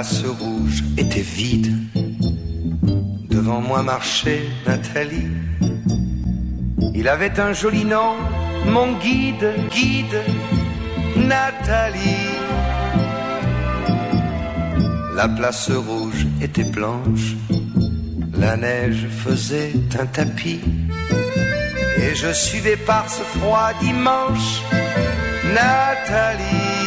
place rouge était vide. Devant moi marchait Nathalie. Il avait un joli nom, mon guide, Nathalie. La place rouge était blanche, la neige faisait un tapis, et je suivais par ce froid dimanche Nathalie.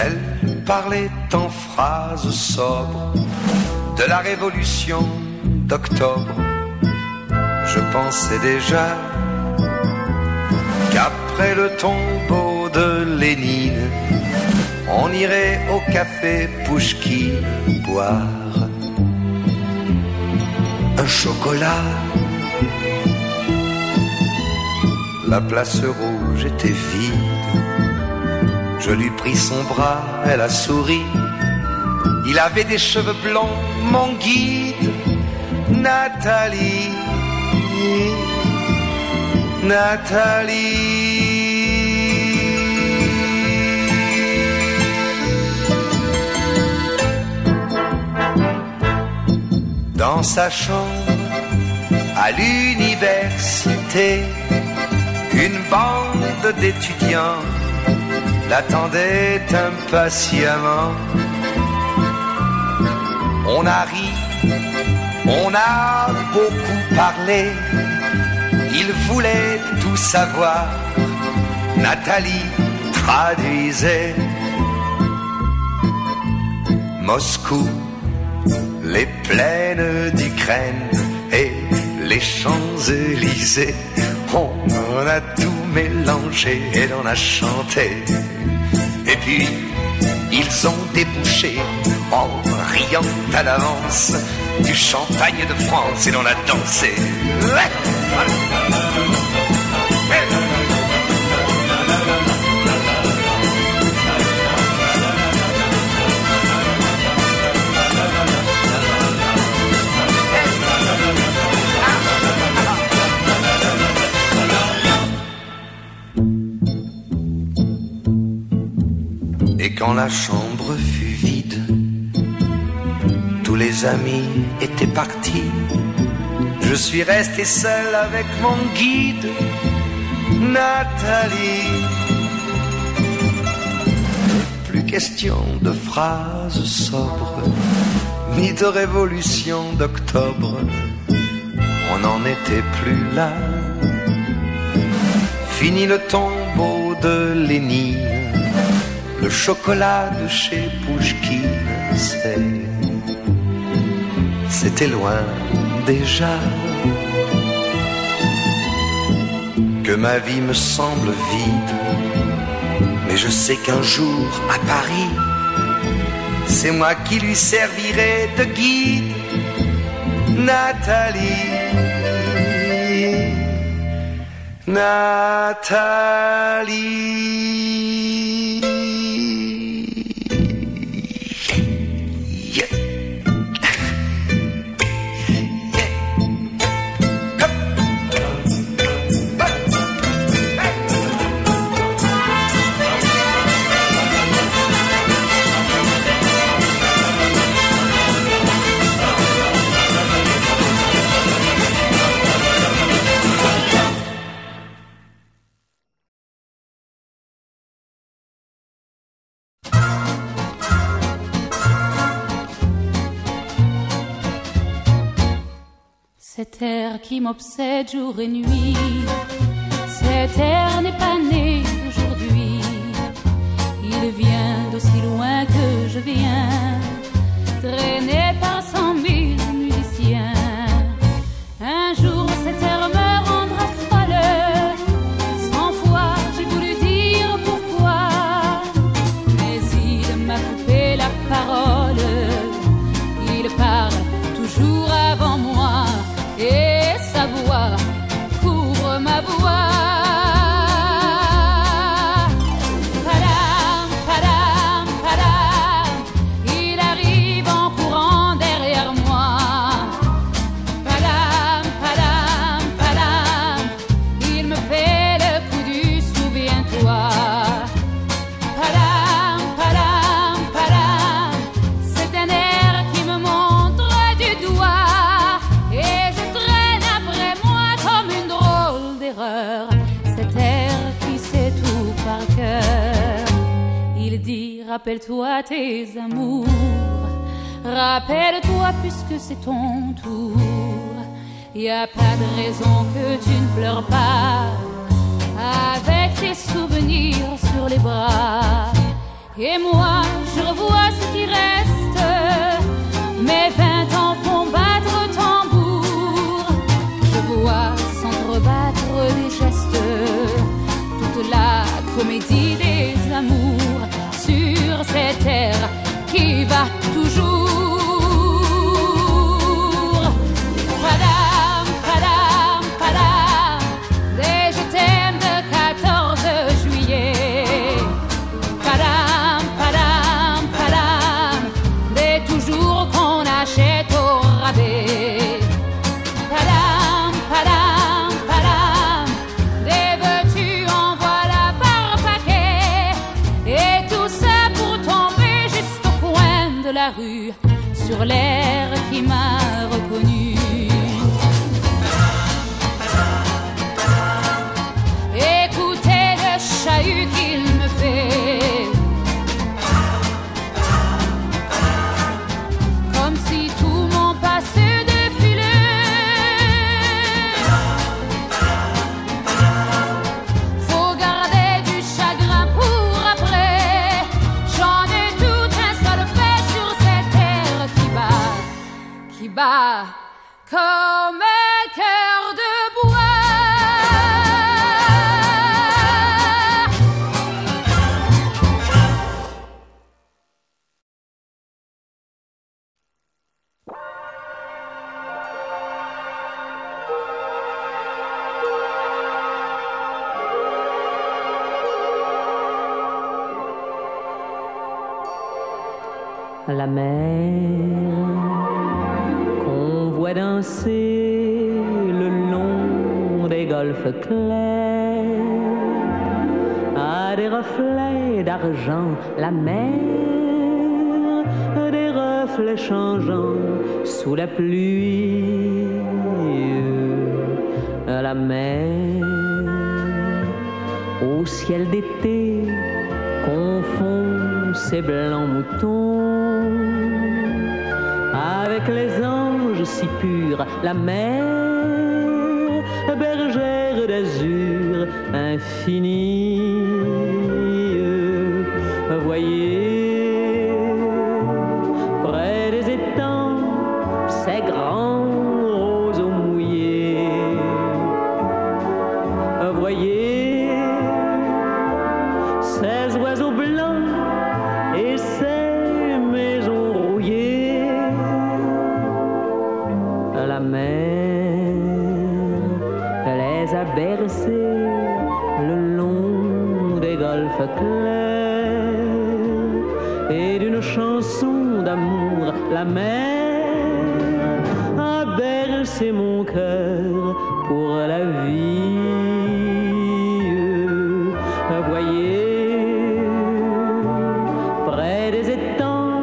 Elle parlait en phrases sobres de la révolution d'octobre. Je pensais déjà qu'après le tombeau de Lénine, on irait au café Pouchkine boire un chocolat. La place rouge était vide. Je lui pris son bras, elle a souri. Il avait des cheveux blonds, mon guide, Nathalie. Nathalie. Dans sa chambre à l'université, une bande d'étudiants l'attendait impatiemment. On a ri, on a beaucoup parlé. Il voulait tout savoir. Nathalie traduisait. Moscou, les plaines d'Ukraine et les Champs-Élysées. On en a tout mélangé et l'on a chanté. Et puis, ils ont débouché en riant à l'avance du champagne de France et l'on a dansé. Et quand la chambre fut vide, tous les amis étaient partis. Je suis resté seul avec mon guide, Nathalie. Plus question de phrases sobres, ni de révolution d'octobre. On n'en était plus là. Fini le tombeau de Lénine. Le chocolat de chez Pouchkine, c'était loin déjà. Que ma vie me semble vide, mais je sais qu'un jour à Paris, c'est moi qui lui servirai de guide, Nathalie. Nathalie. Cet air qui m'obsède jour et nuit, cet air n'est pas né d'aujourd'hui. Il vient d'aussi loin que je viens, traîné par 100 000 musiciens. Un jour cet air me rendra folle, 100 fois j'ai voulu dire pourquoi, mais il m'a coupé la parole. Il parle toujours avant moi, et sa voix couvre ma voix. Rappelle-toi tes amours, rappelle-toi puisque c'est ton tour. Y a pas de raison que tu ne pleures pas, avec tes souvenirs sur les bras. Et moi, je revois ce qui reste, mes 20 ans font battre tambour. Je vois s'entrebattre des gestes, toute la comédie des amours sur cette terre qui va toujours. Padam, padam, padam, des je t'aime de 14 juillet. Padam, padam, padam, des toujours qu'on achète au rabais. Padam, padam, padam, des veux-tu en voilà par paquet. Et tout ça pour tomber juste au coin de la rue, sur l'air qui m'a reconnu. Écoutez le chahut qu'il me fait, comme si tout mon passé défilait. Faut garder du chagrin pour après, j'en ai tout un solfège sur cette terre qui bat comme un cœur de bois. La mer qu'on voit danser le long des golfes clairs a des reflets d'argent. La mer, des reflets changeants sous la pluie. La mer au ciel d'été confond ses blancs moutons avec les anges si purs. La mer, bergère d'azur infini. Voyez, près des étangs, ces grands roseaux mouillés. Voyez, ces oiseaux blancs et ces maisons rouillées. La mer les a bercés le long des golfes clairs, et d'une chanson d'amour la mer a bercé mon cœur pour la vie. Voyez, près des étangs,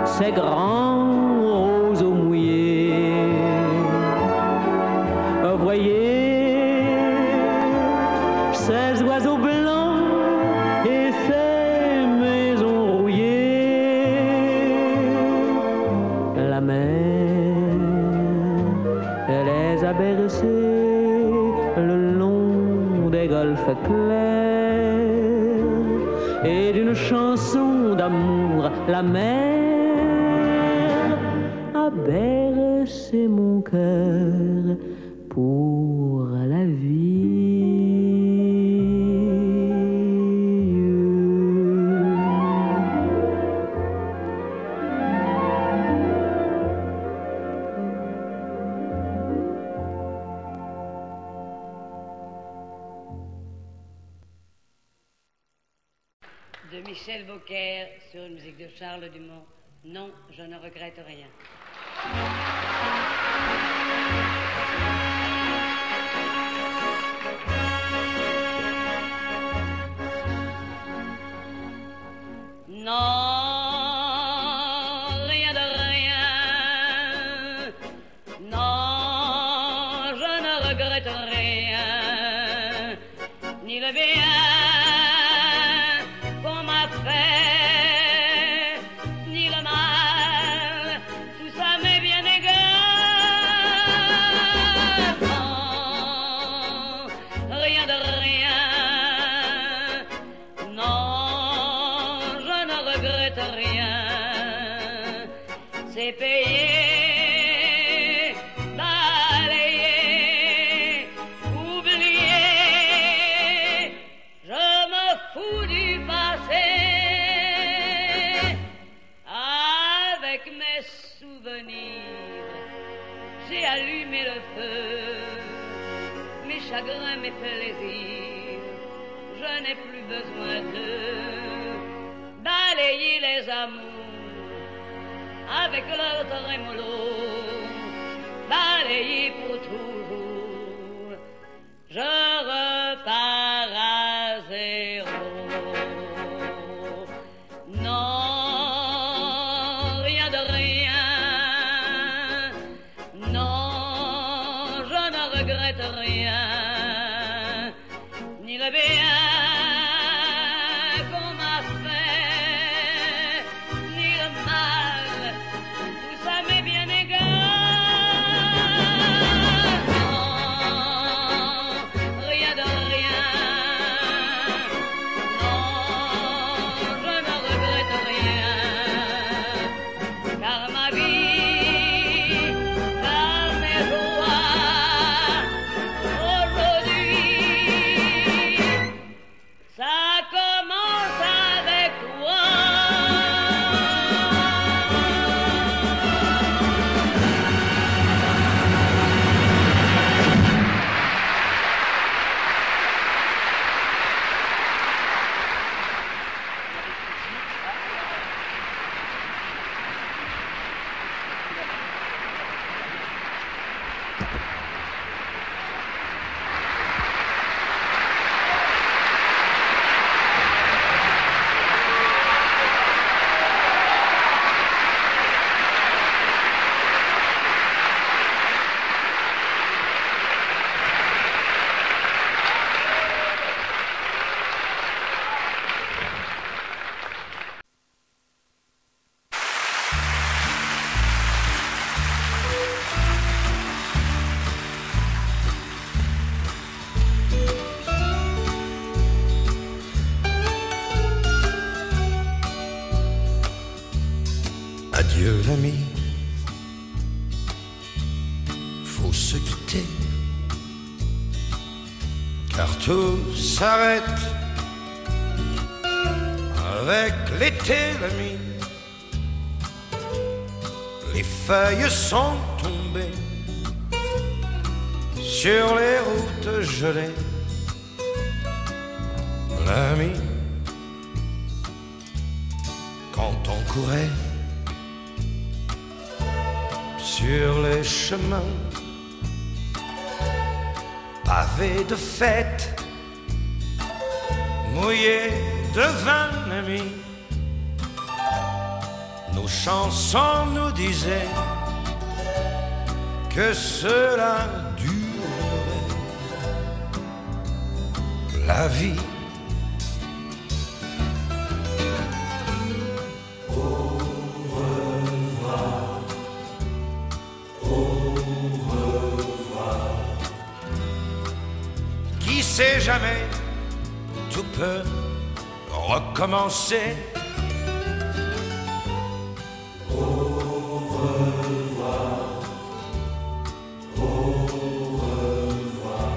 ces grands roseaux mouillés. Voyez, ces oiseaux blancs et ces maisons rouillées. La mer les a bercés le long des golfes clairs, et d'une chanson d'amour la mer a bercé mon cœur pour la vie. De Michel Beaucaire sur une musique de Charles Dumont. Non, je ne regrette rien. Non, rien de rien. Non, je ne regrette rien. Ni le bien qu'on m'a fait, c'est payer, balayer, oublier. Je me fous du passé. Avec mes souvenirs, j'ai allumé le feu. Mes chagrins, mes plaisirs, je n'ai plus besoin de balayer les amours avec leur trémolo, balayer pour toujours. Je repars à zéro. Non, rien de rien. Non, je ne regrette rien, ni le bien qu'on m'a fait, ni le mal, tout ça m'est bien égal. Non, rien de rien. Non, je ne regrette rien, car ma vie, car mes joies, aujourd'hui, ça commence avec toi. Adieu l'ami, faut se quitter, car tout s'arrête avec l'été l'ami. Les feuilles sont tombées sur les routes gelées, l'ami. Quand on courait sur les chemins pavés de fêtes, mouillés de vin, ami, nos chansons nous disaient que cela durerait. La vie, sait jamais, tout peut recommencer. Au revoir, au revoir.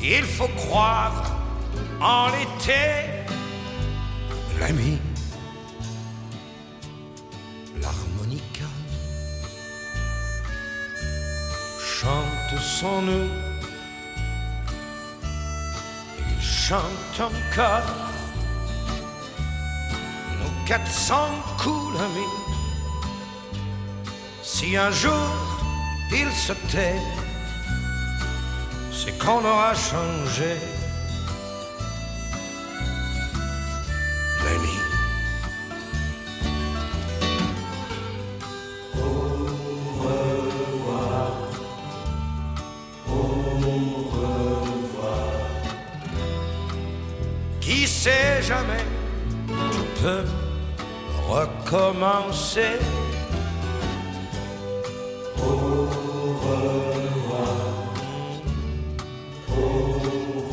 Il faut croire en l'été, l'ami. L'harmonica chante sans nous, chante encore nos 400 coups, l'ami. Si un jour il se tait, c'est qu'on aura changé, l'ami. Au revoir, au revoir. Qui sait jamais, tout peut recommencer. Au revoir, au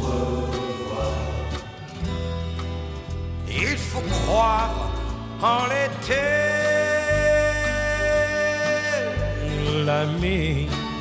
revoir. Il faut croire en l'été. by me.